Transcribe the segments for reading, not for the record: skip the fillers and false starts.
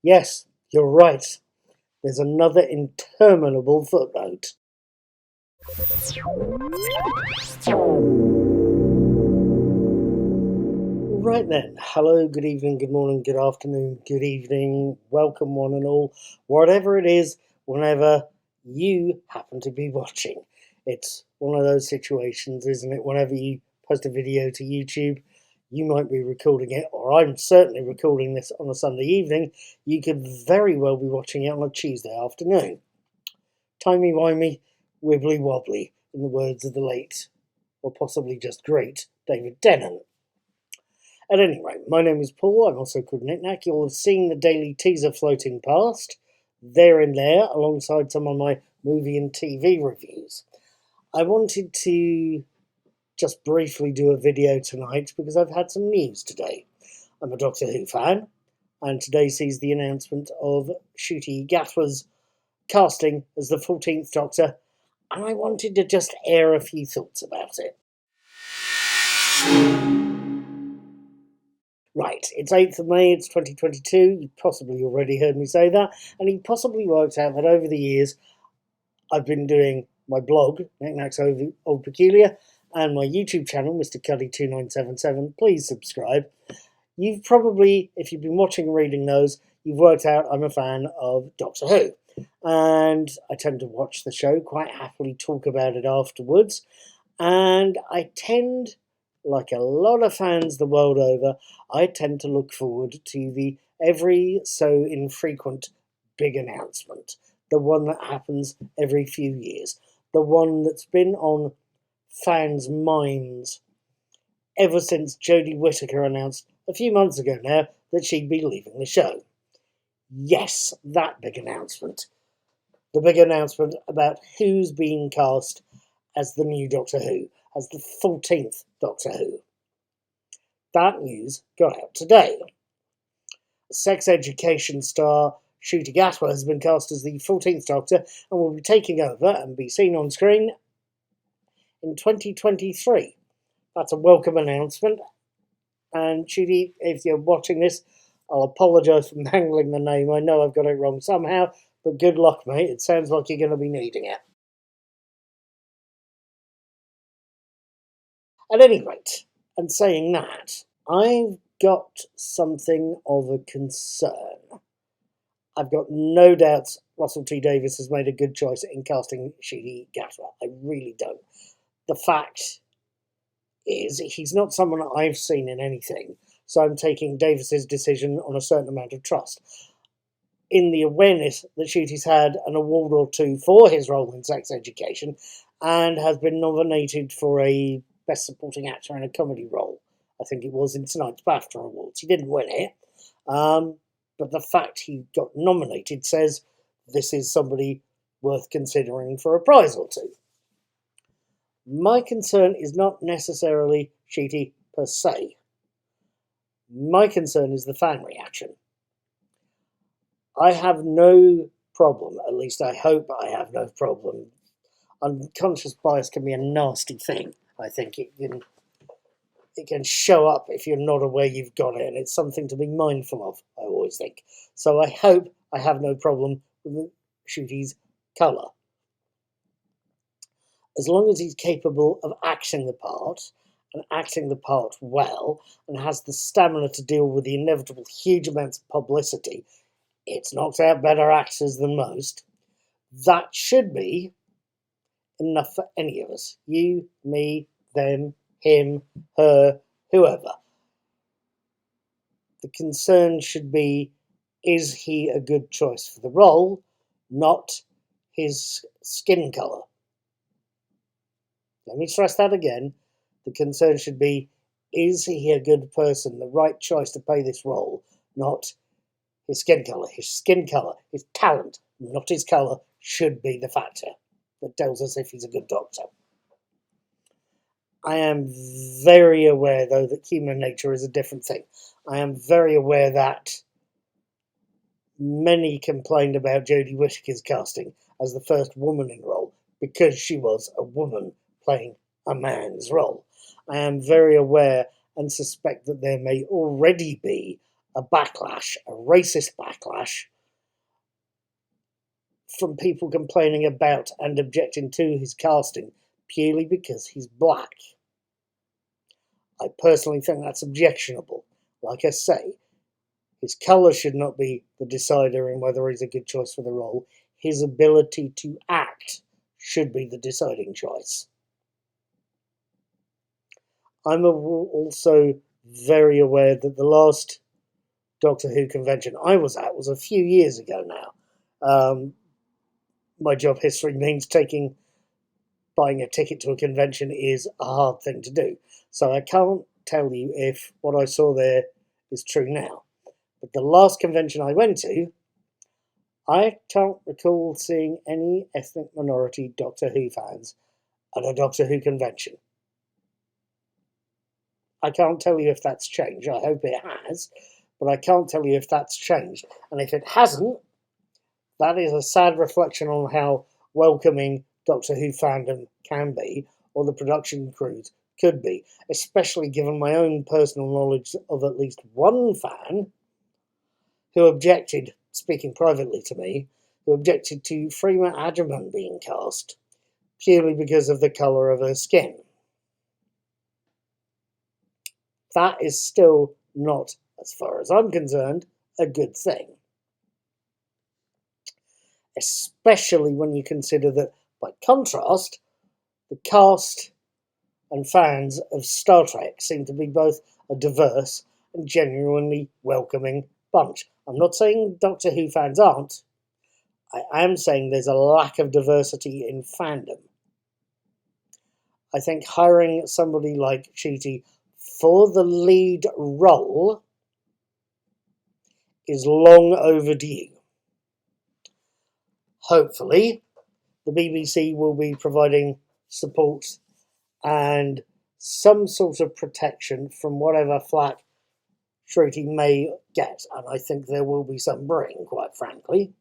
Yes, you're right. There's another interminable footnote. Right then, hello, good evening, good morning, good afternoon, good evening, welcome one and all, whatever it is, whenever you happen to be watching. It's one of those situations, isn't it? Whenever you post a video to YouTube, you might be recording it, or I'm certainly recording this on a Sunday evening. You could very well be watching it on a Tuesday afternoon. Timey-wimey, wibbly-wobbly, in the words of the late, or possibly just great, David Tennant. At any rate, my name is Paul, I'm also called Knick-Knack. You'll have seen the daily teaser floating past, there and there, alongside some of my movie and TV reviews. I wanted to just briefly do a video tonight because I've had some news today. I'm a Doctor Who fan, and today sees the announcement of Ncuti Gatwa's casting as the 14th Doctor, and I wanted to just air a few thoughts about it. Right, it's 8th of May, it's 2022, you possibly already heard me say that, and you possibly worked out that over the years I've been doing my blog, Knick-Knack's Old Peculiar, and my YouTube channel, Mr. Cuddy2977, please subscribe. You've probably, if you've been watching and reading those, you've worked out I'm a fan of Doctor Who. And I tend to watch the show, quite happily talk about it afterwards, and I tend, like a lot of fans the world over, I tend to look forward to the every so infrequent big announcement. The one that happens every few years. The one that's been on fans' minds ever since Jodie Whittaker announced a few months ago now that she'd be leaving the show. Yes, that big announcement. The big announcement about who's being cast as the new Doctor Who, as the 14th Doctor Who. That news got out today. Sex education star Ncuti Gatwa has been cast as the 14th Doctor and will be taking over and be seen on screen in 2023. That's a welcome announcement. And Ncuti, if you're watching this, I'll apologise for mangling the name. I know I've got it wrong somehow, but good luck, mate. It sounds like you're going to be needing it. At any rate, and saying that, I've got something of a concern. I've got no doubts Russell T Davies has made a good choice in casting Ncuti Gatwa. I really don't. The fact is, he's not someone I've seen in anything, so I'm taking Davies's decision on a certain amount of trust. In the awareness that Ncuti's had an award or two for his role in Sex Education and has been nominated for a Best Supporting Actor in a Comedy role. I think it was in tonight's BAFTA Awards. He didn't win it, but the fact he got nominated says this is somebody worth considering for a prize or two. My concern is not necessarily Ncuti per se. My concern is the fan reaction. I have no problem, at least I hope I have no problem. Unconscious bias can be a nasty thing. I think it can show up if you're not aware you've got it, and it's something to be mindful of, I always think. So I hope I have no problem with Ncuti's colour. As long as he's capable of acting the part, and acting the part well, and has the stamina to deal with the inevitable huge amounts of publicity, it's knocked out better actors than most. That should be enough for any of us. You, me, them, him, her, whoever. The concern should be, is he a good choice for the role, not his skin colour. Let me stress that again. The concern should be, is he a good person, the right choice to play this role, not his skin colour. His skin colour, his talent, not his colour, should be the factor that tells us if he's a good doctor. I am very aware, though, that human nature is a different thing. I am very aware that many complained about Jodie Whittaker's casting as the first woman in role because she was a woman playing a man's role. I am very aware and suspect that there may already be a backlash, a racist backlash, from people complaining about and objecting to his casting purely because he's black. I personally think that's objectionable. Like I say, his colour should not be the decider in whether he's a good choice for the role. His ability to act should be the deciding choice. I'm also very aware that the last Doctor Who convention I was at was a few years ago now. My job history means buying a ticket to a convention is a hard thing to do. So I can't tell you if what I saw there is true now. But the last convention I went to, I can't recall seeing any ethnic minority Doctor Who fans at a Doctor Who convention. I can't tell you if that's changed. I hope it has, but I can't tell you if that's changed. And if it hasn't, that is a sad reflection on how welcoming Doctor Who fandom can be, or the production crews could be, especially given my own personal knowledge of at least one fan who objected, speaking privately to me, who objected to Freema Agyeman being cast purely because of the colour of her skin. That is still not, as far as I'm concerned, a good thing. Especially when you consider that, by contrast, the cast and fans of Star Trek seem to be both a diverse and genuinely welcoming bunch. I'm not saying Doctor Who fans aren't. I am saying there's a lack of diversity in fandom. I think hiring somebody like Ncuti for the lead role is long overdue. Hopefully, the BBC will be providing support and some sort of protection from whatever flack Ncuti may get, and I think there will be some bring, quite frankly.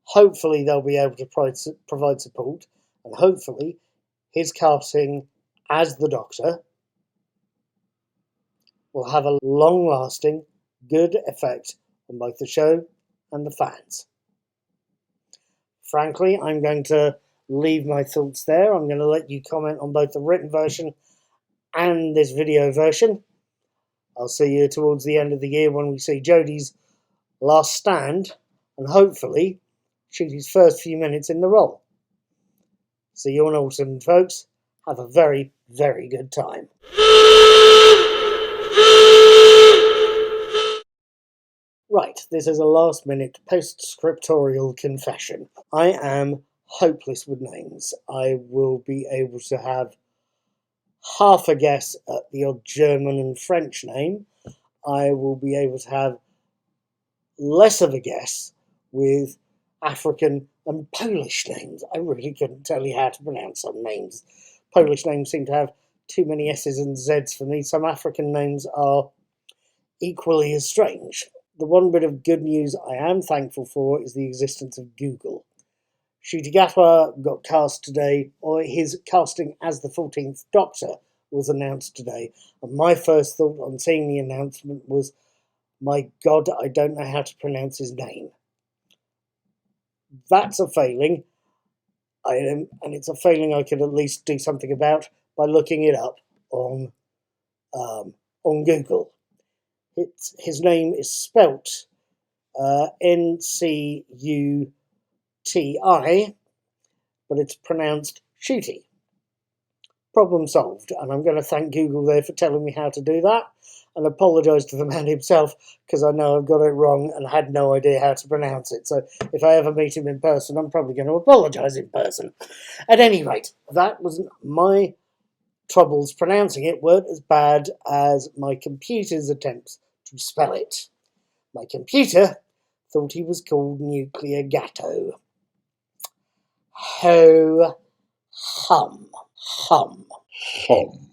Hopefully they'll be able to provide support, and hopefully his casting as the Doctor will have a long-lasting, good effect on both the show and the fans. Frankly, I'm going to leave my thoughts there. I'm going to let you comment on both the written version and this video version. I'll see you towards the end of the year when we see Jodie's last stand and hopefully Ncuti's first few minutes in the role. See you on Autumn, folks. Have a very, very good time. Right, this is a last-minute post-scriptorial confession. I am hopeless with names. I will be able to have half a guess at the odd German and French name. I will be able to have less of a guess with African and Polish names. I really couldn't tell you how to pronounce some names. Polish names seem to have too many S's and Z's for me. Some African names are equally as strange. The one bit of good news I am thankful for is the existence of Google. Ncuti Gatwa got cast today, or his casting as the 14th Doctor was announced today. And my first thought on seeing the announcement was, my God, I don't know how to pronounce his name. That's a failing, and it's a failing I could at least do something about by looking it up on Google. His name is spelt Ncuti, but it's pronounced Ncuti. Problem solved, and I'm going to thank Google there for telling me how to do that, and apologise to the man himself, because I know I've got it wrong and had no idea how to pronounce it. So if I ever meet him in person, I'm probably going to apologise in person. At any rate, that wasn't my troubles pronouncing it weren't as bad as my computer's attempts to spell it. My computer thought he was called Ncuti Gatwa. Ho hum. Hum. Hum.